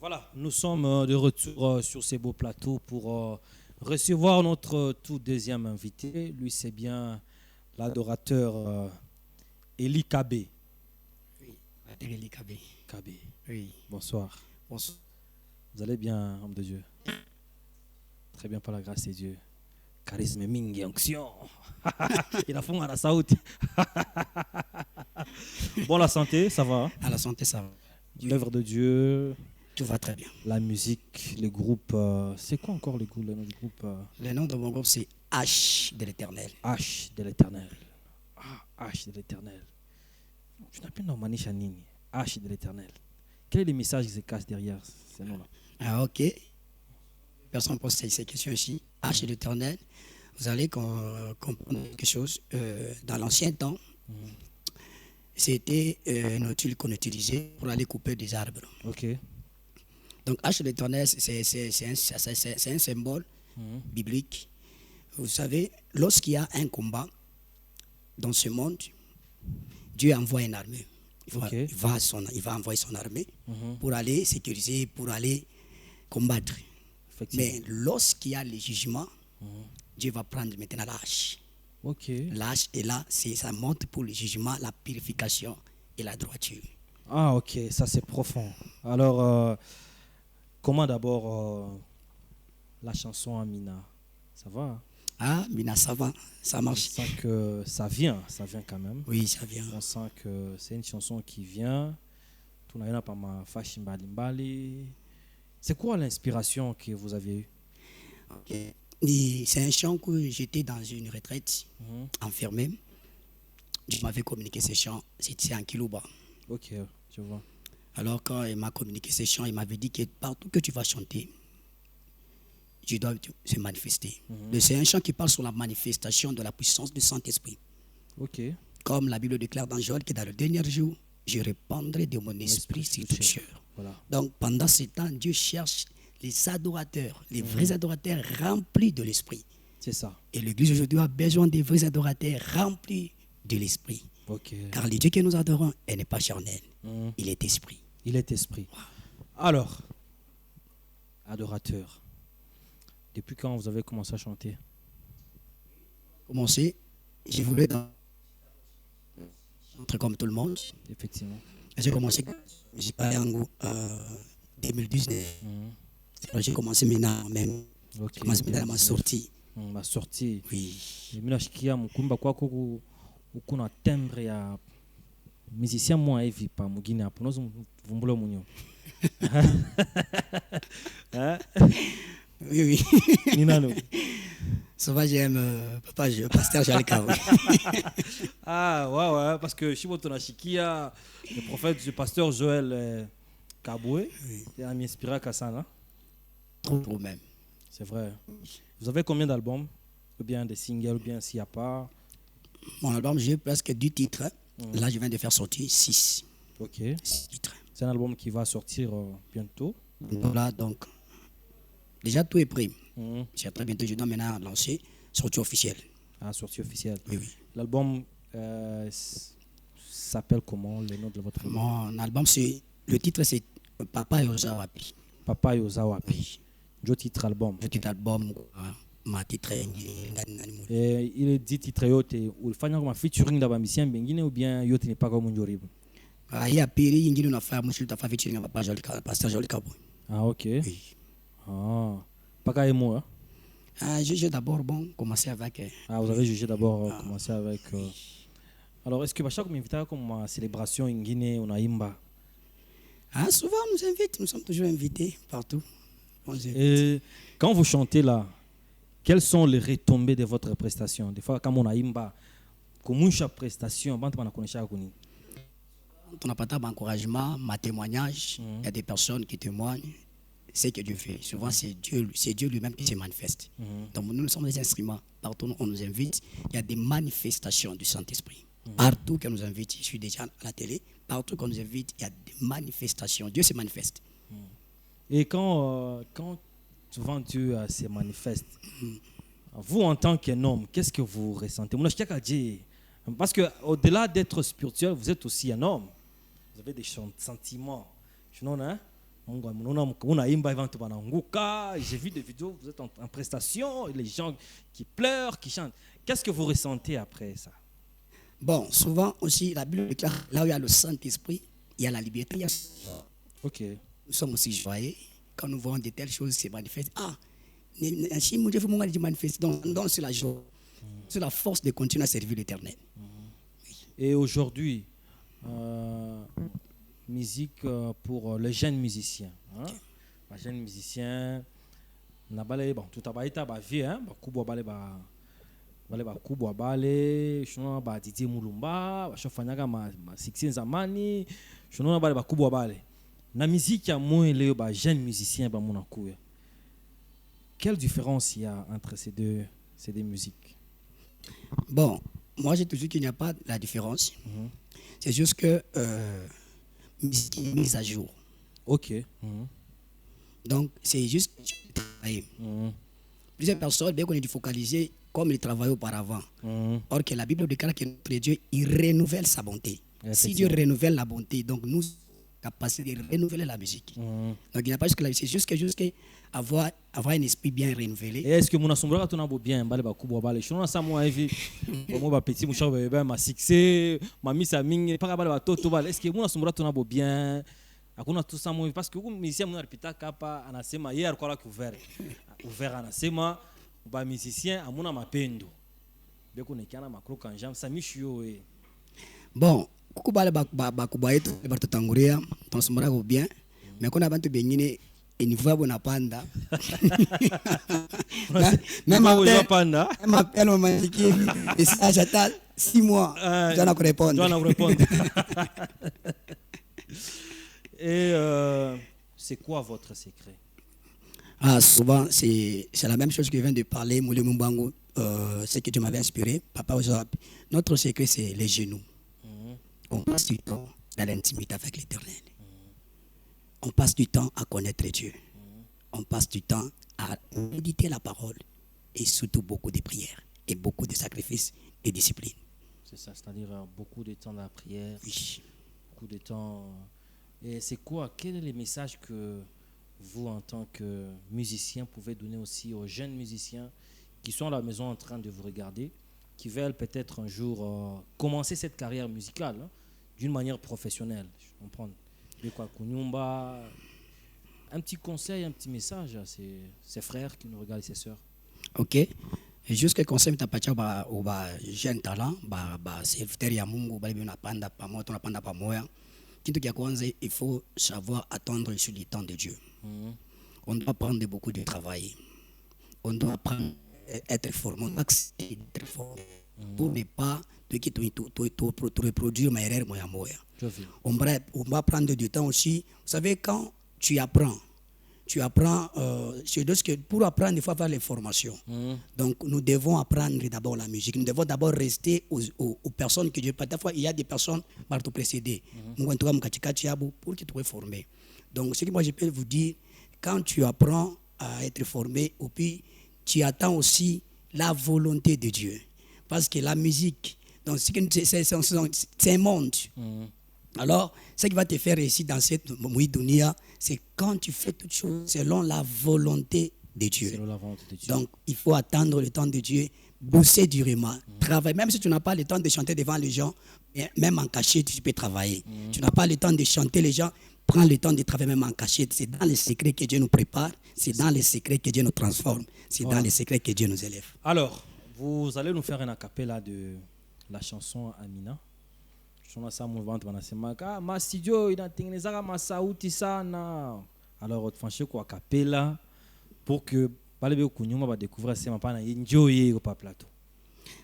Voilà, nous sommes de retour sur ces beaux plateaux pour recevoir notre tout deuxième invité. Lui, c'est bien l'adorateur Eli Kabé. Oui, Eli Kabé. Kabé. Oui. Bonsoir. Bonsoir. Vous allez bien, homme de Dieu? Très bien, par la grâce de Dieu. Charisme mingi onction. Il a fond à la saoudi. Bon, la santé, ça va? À la santé, ça va. L'œuvre de Dieu. Tout va très bien. La musique, les groupes. C'est quoi encore le nom du groupe? Le nom de mon groupe, c'est H de l'Éternel. H de l'Éternel. Ah, H de l'Éternel. Je n'ai pas de Chanini. H de l'Éternel. Quel est le message qui se cache derrière ce nom-là? Ah, ok. Personne pose ces questions ici. H de l'Éternel. Vous allez comprendre quelque chose. Dans l'ancien temps, c'était une outil qu'on utilisait pour aller couper des arbres. Ok. Donc, H de l'Éternel, c'est un symbole biblique. Vous savez, lorsqu'il y a un combat dans ce monde, Dieu envoie une armée. Il va envoyer son armée pour aller sécuriser, pour aller combattre. Mais lorsqu'il y a le jugement, Dieu va prendre maintenant l'âge. L'âge est là, ça monte pour le jugement, la purification et la droiture. Ah, ok, ça c'est profond. Alors, comment d'abord la chanson Amina? Ça va? Hein? Ah, Mina, ça va, ça marche. On sent que ça vient quand même. Oui, ça vient. On sent que c'est une chanson qui vient. C'est quoi l'inspiration que vous avez eue? Okay. C'est un chant que j'étais dans une retraite, enfermé. Je m'avais communiqué ce chant, c'était en Kilouba. Ok, je vois. Alors quand il m'a communiqué ce chant, il m'avait dit que partout que tu vas chanter, tu dois se manifester. C'est un chant qui parle sur la manifestation de la puissance du Saint-Esprit. Ok. Comme la Bible déclare dans Joël que dans le dernier jour, je répandrai de mon esprit sur toute chair. Voilà. Donc pendant ce temps, Dieu cherche les adorateurs, les vrais adorateurs remplis de l'esprit. C'est ça. Et l'Église aujourd'hui a besoin des vrais adorateurs remplis de l'esprit. Okay. Car le Dieu que nous adorons, il n'est pas charnel, il est esprit. Il est esprit. Alors, adorateur, depuis quand vous avez commencé à chanter? Commencé, j'ai voulu entrer comme tout le monde. Effectivement. J'ai commencé, j'ai parlé en 2019. J'ai commencé maintenant même. J'ai commencé maintenant ma sortie. Ma sortie. Oui. Minashikia mkumba kwako kuna timbre ya musicien moi hivi pa mugine hapo nozo vumbula munyo. Oui, oui. Ninano. Ça va, j'aime papa, pasteur Jalika. Ah, ouais, parce que Shiboto Nashikia, le prophète, le pasteur Joël Kaboué, il a m'inspiré à Kassana. Trop même. C'est vrai. Vous avez combien d'albums? Ou bien des singles, ou bien s'il n'y a pas? Mon album, j'ai presque 10 titres. Là, je viens de faire sortir 6. Ok. 6 titres. C'est un album qui va sortir bientôt. Voilà, donc, déjà tout est prêt. C'est très bientôt, je dois maintenant lancer sortie officielle. Ah, sortie officielle. Oui, oui. L'album s'appelle comment, le nom de votre album? Mon album, le titre, c'est Papa Yozawapi. Papa Yozawapi. Je titre album. Je titre album, ma titre. Et il est dit titre yote, ou il faut faire featuring d'abord musicien bengine ou bien yote n'est pas comme un joribe. Ah, il y a pire, il y a une affaire, moi je suis featuring avec Pasteur Jolika. Ah, ok. Oui. Ah, pas qu'à moi. Ah, j'ai d'abord commencé avec. Ah, vous avez jugé d'abord commencé avec. Alors, est-ce que chaque invité comme ma célébration en Guinée, on a imba? Ah, souvent on nous invite, nous sommes toujours invités partout. Et quand vous chantez là, quelles sont les retombées de votre prestation? Des fois, quand on a imba, comme chaque prestation, on n'a pas d'encouragement, ma témoignage, il y a des personnes qui témoignent ce que Dieu fait. Souvent, c'est Dieu lui-même qui se manifeste. Donc, nous sommes des instruments. Partout où on nous invite, il y a des manifestations du Saint-Esprit. Partout qu'on nous invite, je suis déjà à la télé, partout qu'on nous invite, il y a des manifestations. Dieu se manifeste. Et quand souvent Dieu se manifeste, vous en tant qu'un homme, qu'est-ce que vous ressentez? Parce qu'au-delà d'être spirituel, vous êtes aussi un homme. Vous avez des sentiments. J'ai vu des vidéos, vous êtes en prestation, les gens qui pleurent, qui chantent. Qu'est-ce que vous ressentez après ça? Bon, souvent aussi, la Bible déclare, là où il y a le Saint-Esprit, il y a la liberté. Ok. Nous sommes aussi joyeux quand nous voyons de telles choses se manifestent. Donc c'est la joie, c'est la force de continuer à servir l'Éternel. Et aujourd'hui, musique pour les jeunes musiciens. Hein? Les jeunes musiciens, tout à vie, hein? Bakubwa bale shona ba Didier Mulumba bashofanyaka ma 16 zamani shona bale bakubwa bale na musique ya moi leo ba jeune musicien ba mona kuya. Quelle différence il y a entre ces deux musiques? Bon, moi j'ai toujours qu'il n'y a pas la différence. C'est juste que musique est mise à jour. OK. Donc c'est juste travailler. Plusieurs personnes bien qu'on est focalisé comme il travaillait auparavant. Or que la Bible déclare que notre Dieu, il renouvelle sa bonté. Si Dieu renouvelle la bonté, donc nous capacité de renouveler la musique. Donc il n'y a pas juste que c'est juste avoir un esprit bien renouvelé. Est-ce que mon assemblée tu n'as pas bien balé bakubwa balé? Je n'ai pas moi envie. Moi ba petit moucha ba ma succès, ma mise à ming pas balé ba toto balé. Est-ce que mon assemblée tu n'as pas bien? Akuna tout ça moi parce que comme musicien mon répéta kapa anasema hier kwa la ouvert anasema ba musicien amuna mapendo. Beko nekiana makro kanjam samishio e. Bon, kukubale bakubwa yetu batutangulia tunasomara ko bien. Mais kuna bantu bengine niveau bonapanda. Même appel au magique et ça j'attends 6 mois. Je dois répondre. Et c'est quoi votre secret? Souvent, c'est la même chose que je viens de parler, Moulé Mumbango, ce que Dieu m'avait inspiré. Papa, notre secret, c'est les genoux. On passe du temps dans l'intimité avec l'Éternel. On passe du temps à connaître Dieu. On passe du temps à méditer la parole et surtout beaucoup de prières et beaucoup de sacrifices et discipline. C'est ça, c'est-à-dire beaucoup de temps dans la prière, oui. Beaucoup de temps. Et c'est quoi? Quel est le message que vous, en tant que musicien, pouvez donner aussi aux jeunes musiciens qui sont à la maison en train de vous regarder, qui veulent peut-être un jour commencer cette carrière musicale d'une manière professionnelle? Je comprends. De quoi Kunyumba, un petit conseil, un petit message à ses frères qui nous regardent et ses sœurs. Ok. Et juste que conseil tapacha au jeune talent, serviteur ya Mungu bali bina panda pa moto na panda pa moya. Kitu kia kwanza, il faut savoir attendre sur le temps de Dieu. On doit prendre beaucoup de travail. On doit apprendre être formé, on doit être formé pour ne pas reproduire ma erreur moya moya. On va prendre du temps aussi. Vous savez, quand tu apprends, c'est que pour apprendre, il faut avoir les formations. Donc, nous devons apprendre d'abord la musique. Nous devons d'abord rester aux personnes que Dieu... Parfois, il y a des personnes par tout précédé. Pour que tu sois formé. Donc, ce que moi, je peux vous dire, quand tu apprends à être formé, et puis tu attends aussi la volonté de Dieu. Parce que la musique, donc, c'est un monde. Alors, ce qui va te faire réussir dans cette Mouidunia, c'est quand tu fais toutes choses selon la volonté de Dieu. Donc, il faut attendre le temps de Dieu, bosser durement, travailler. Même si tu n'as pas le temps de chanter devant les gens, même en cachette, tu peux travailler. Tu n'as pas le temps de chanter les gens, prends le temps de travailler même en cachette. C'est dans les secrets que Dieu nous prépare, c'est dans les secrets que Dieu nous transforme, c'est dans les secrets que Dieu nous élève. Alors, vous allez nous faire un acapella de la chanson Amina. Ma studio inatengenezaka masauti sana. Alors franchement quoi capella pour que bale be kunyuma ba découvrir sema pana enjoy au plateau.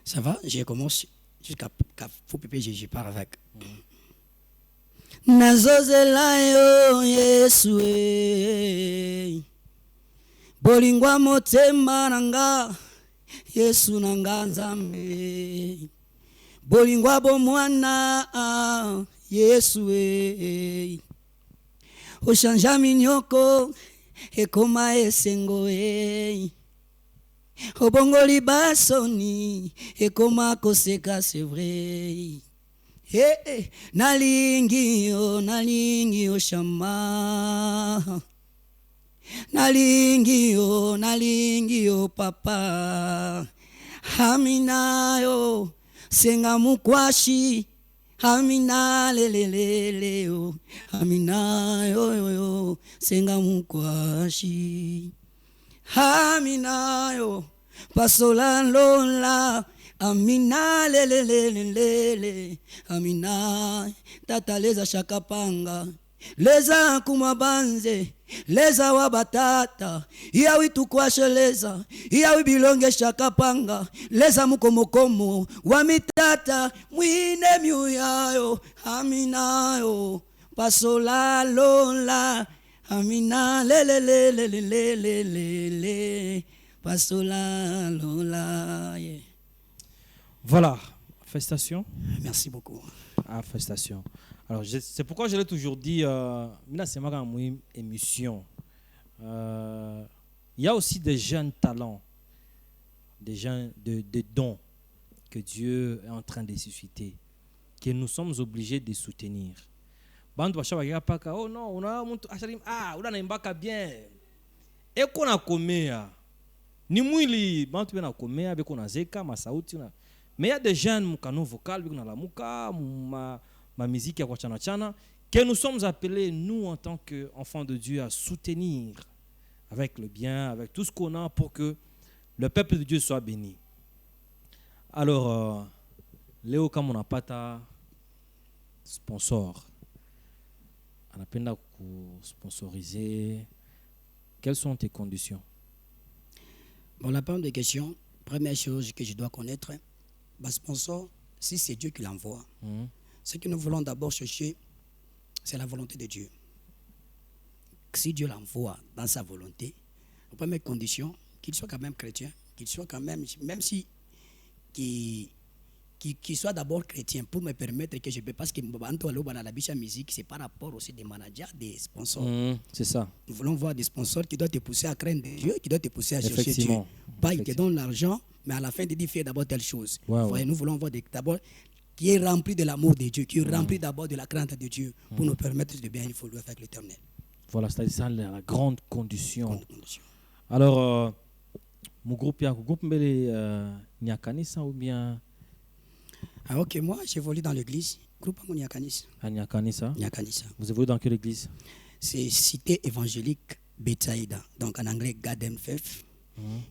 Ça va, je commence jusqu'à faut pépé je pars avec. Nazozela yo Yesu bolingwa motema nanga Yesu nanga Nzambe bolingwa bomwana Yesu oshanja minyoko ekoma esengo obongoli basoni ekoma koseka c'est vrai nalingi yo shama. Nalingi yo papa. Amina yo senga mukwashi. Amina lelelele yo. Amina yo senga mukwashi. Amina yo pasola lola. Amina lelelele. Amina tata leza shakapanga. Leza kumabanze, leza wabatata, iawi tukwashe leza, iawi bilonge shakapanga, leza mukomokomo, wamitata, mwine miuyayo, aminayo, pasola lola, amina lelelelelelelele, pasola lola. Yeah. Voilà, félicitations. Merci beaucoup. Ah, félicitations. Alors, c'est pourquoi je l'ai toujours dit, c'est une émission. Il y a aussi des jeunes talents, des jeunes de dons que Dieu est en train de susciter, que nous sommes obligés de soutenir. Oh non, on a un bien. Et qu'on a commis, ni mwili, bantu bena commis avec on a zeka, masauti na. Mais il y a des jeunes mukano vocal, biko na la muka, ma musique à Wachana Chana, que nous sommes appelés, nous, en tant qu'enfants de Dieu, à soutenir avec le bien, avec tout ce qu'on a pour que le peuple de Dieu soit béni. Alors, Léo Kamonapata, sponsor, on a peine à sponsoriser. Quelles sont tes conditions? Bon, la première des questions, première chose que je dois connaître, sponsor, si c'est Dieu qui l'envoie. Ce que nous voulons d'abord chercher, c'est la volonté de Dieu. Si Dieu l'envoie dans sa volonté, la première condition, qu'il soit quand même chrétien, qu'il soit quand même si qu'il soit d'abord chrétien pour me permettre que je peux, parce que la musique, c'est par rapport aussi des managers, des sponsors. C'est ça. Nous voulons voir des sponsors qui doivent te pousser à craindre Dieu, qui doivent te pousser à chercher Dieu. Pas ils te donnent l'argent, mais à la fin, ils te disent fais d'abord telle chose. Ouais. Nous voulons voir d'abord qui est rempli de l'amour de Dieu, qui est rempli d'abord de la crainte de Dieu, pour nous permettre de bien évoluer avec l'Éternel. Voilà, c'est la grande condition. Alors, mon groupe Nyakanisa ou bien... Ah, ok, moi j'évolue dans l'église. Groupe Nyakanisa. Nyakanisa. Nyakanisa. Vous évoluez dans quelle église? C'est Cité évangélique Betsaïda, donc en anglais Garden Faith,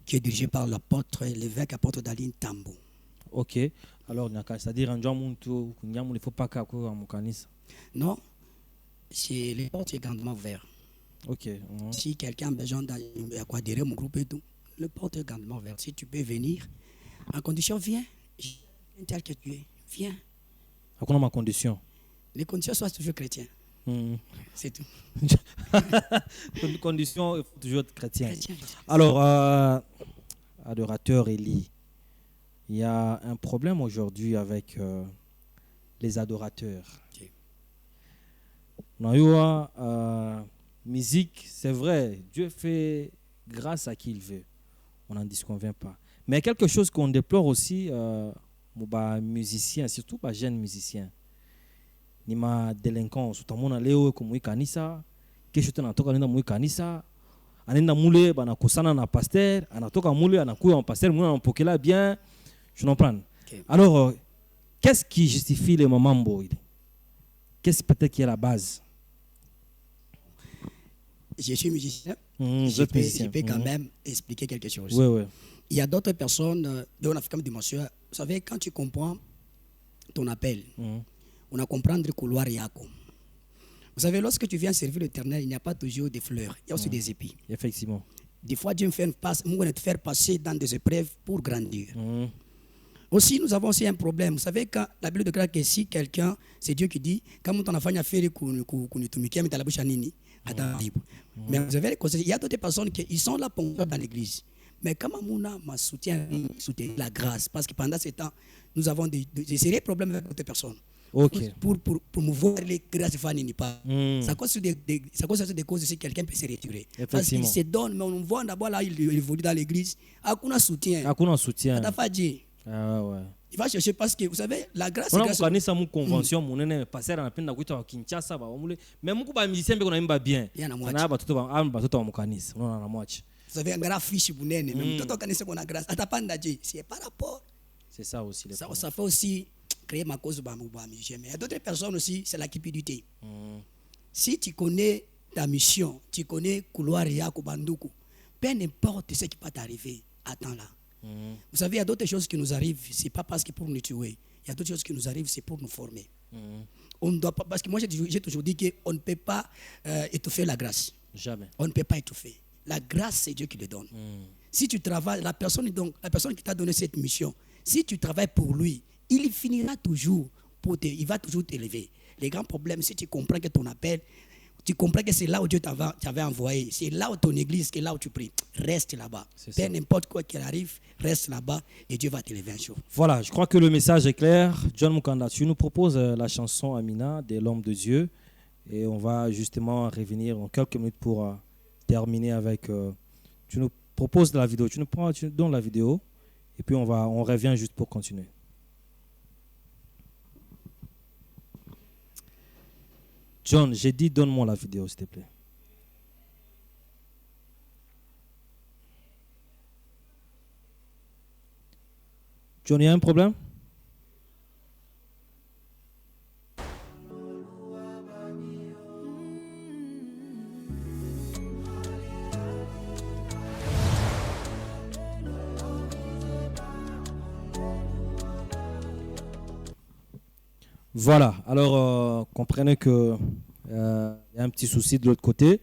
qui est dirigé par l'apôtre, l'évêque apôtre Daline Tambo. Ok. Alors, c'est-à-dire il ne faut pas qu'à Mukanisa. Non, c'est les portes sont grandement ouvertes. Ok. Si quelqu'un a besoin d'adhérer à mon groupe et tout, le porte est grandement ouvert. Si tu peux venir, en condition, viens. Tel que tu es, viens. À quoi ma condition? Les conditions soient toujours chrétiens. C'est tout. Les conditions, il faut toujours être chrétien. Alors, adorateur Élie, il y a un problème aujourd'hui avec les adorateurs. Okay. On a eu musique, c'est vrai, Dieu fait grâce à qui il veut. On n'en disconvient pas. Mais quelque chose qu'on déplore aussi, musiciens, surtout les jeunes musiciens, ni ma délinquance, tout le monde leo comme kanisa, kesho tena natoka nenda mu kanisa, anenda mule bana kosana na pasteur, anatoka mule anakuya en pasteur, mwana mpokela bien, je comprends. Okay. Alors qu'est-ce qui justifie les mamambo? Qu'est-ce peut-être qui est la base? Je suis musicien. Je peux quand même expliquer quelque chose. Oui. Il y a d'autres personnes dans l'Afrique dimension. Vous savez, quand tu comprends ton appel, on a comprendre le couloir Yako. Vous savez, lorsque tu viens servir l'Éternel, il n'y a pas toujours des fleurs, il y a aussi des épis. Effectivement. Des fois, Dieu me fait te faire passer dans des épreuves pour grandir. Aussi, nous avons aussi un problème. Vous savez, quand la Bible déclare que si quelqu'un, c'est Dieu qui dit, quand on a fait affaire mais vous avez il y a d'autres personnes qui sont là pour dans l'église. Mais comment on soutient la grâce? Parce que pendant ce temps, nous avons des sérieux problèmes avec d'autres personnes. Okay. Pour promouvoir les grâces de Fanny pas. Ça cause des causes si quelqu'un peut se retirer. Parce qu'il se donne, mais on voit d'abord là, il évolue dans l'église. Akuna soutien. Akuna soutien. Atafadji. Ah ouais. Il va chercher parce que, vous savez, la grâce, c'est On a grâce. connu ça, mon convention, mon nene, passer dans la peine de Kinshasa, mais mon couple musicien, on a bien. Il y en a On moitié. a battu mon canis, on a la moitié. Vous avez un grand fiche pour nene, mais tout organiser qu'on a grâce. À ta panda, c'est par rapport. C'est ça aussi. Ça fait aussi créer ma cause pour musicien. Mais il y a d'autres personnes aussi, c'est la cupidité. Si tu connais ta mission, tu connais couloir Yako Bandoukou, peu importe ce qui peut t'arriver, attends-là. Vous savez, il y a d'autres choses qui nous arrivent, c'est pas parce que pour nous tuer. Il y a d'autres choses qui nous arrivent, c'est pour nous former. On ne doit pas, parce que moi j'ai toujours dit qu'on ne peut pas étouffer la grâce. Jamais. On ne peut pas étouffer. La grâce, c'est Dieu qui le donne. Si tu travailles, la personne qui t'a donné cette mission, si tu travailles pour lui, il finira toujours, il va toujours t'élever. Les grands problèmes, si tu comprends que ton appel, tu comprends que c'est là où Dieu t'avait envoyé, c'est là où ton église, c'est là où tu pries, reste là-bas. Peu n'importe quoi qui arrive, reste là-bas et Dieu va t'élever un jour. Voilà, je crois que le message est clair. John Mukanda, tu nous proposes la chanson Amina de l'homme de Dieu et on va justement revenir en quelques minutes pour terminer avec. Tu nous proposes la vidéo, tu nous donnes la vidéo et puis on revient juste pour continuer. John, j'ai dit donne-moi la vidéo s'il te plaît. John, il y a un problème? Voilà, alors comprenez que y a un petit souci de l'autre côté.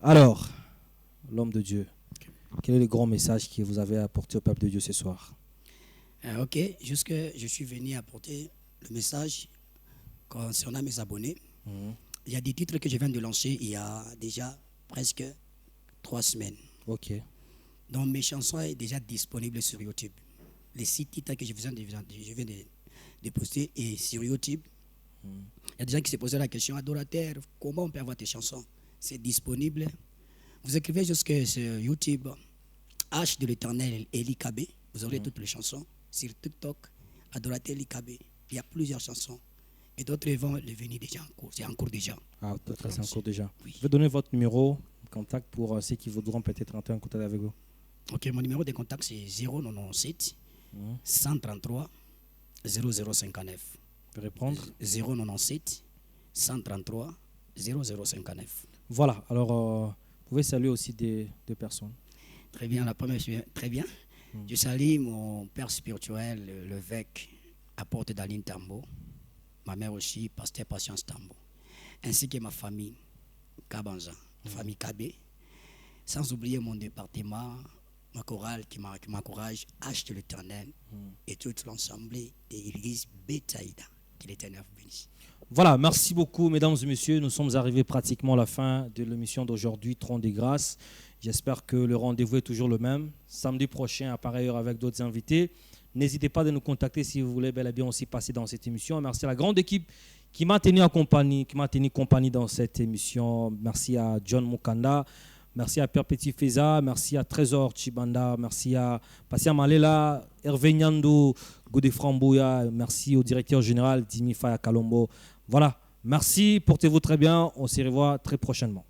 Alors, l'homme de Dieu, quel est le grand message que vous avez apporté au peuple de Dieu ce soir? Ok, je suis venu apporter le message concernant mes abonnés. Il y a des titres que je viens de lancer il y a déjà presque 3 semaines. Ok. Donc mes chansons sont déjà disponibles sur YouTube. Les 6 titres que je viens de poster et sur YouTube. Il y a des gens qui se posaient la question, adorateur, comment on peut avoir tes chansons? C'est disponible. Vous écrivez jusque sur YouTube, H de l'Éternel Eli Kabé, vous aurez toutes les chansons. Sur TikTok, adorateur Eli Kabé, il y a plusieurs chansons. Et d'autres vont les venir déjà en cours. C'est en cours déjà. Ah, d'autres c'est en cours déjà. Oui. Je vais donner votre numéro de contact pour ceux qui voudront peut-être entrer en contact avec vous. Ok, mon numéro de contact c'est 097 133 0059. Je vais répondre. 097 133 0059. Voilà, alors vous pouvez saluer aussi des personnes. Très bien, la première, très bien. Je salue mon père spirituel, l'évêque apôtre d'Aline Tambo, ma mère aussi, pasteur Patience Tambo, ainsi que ma famille, Kabanza, famille Kabé, sans oublier mon département, ma chorale qui m'encourage, H de l'Éternel, et toute l'ensemble de l'église Betsaïda, que l'Éternel vous bénisse. Voilà, merci beaucoup mesdames et messieurs. Nous sommes arrivés pratiquement à la fin de l'émission d'aujourd'hui, Trône des Grâces. J'espère que le rendez-vous est toujours le même. Samedi prochain, à pareille heure avec d'autres invités. N'hésitez pas à nous contacter si vous voulez bel et bien aussi passer dans cette émission. Merci à la grande équipe qui m'a tenu compagnie dans cette émission. Merci à John Mukanda. Merci à Père Petit Feza, merci à Trésor Chibanda, merci à Passia Malela, Hervé Nyando, Godé Frambouya, merci au directeur général Dimi Faya Kalombo. Voilà, merci, portez-vous très bien, on se revoit très prochainement.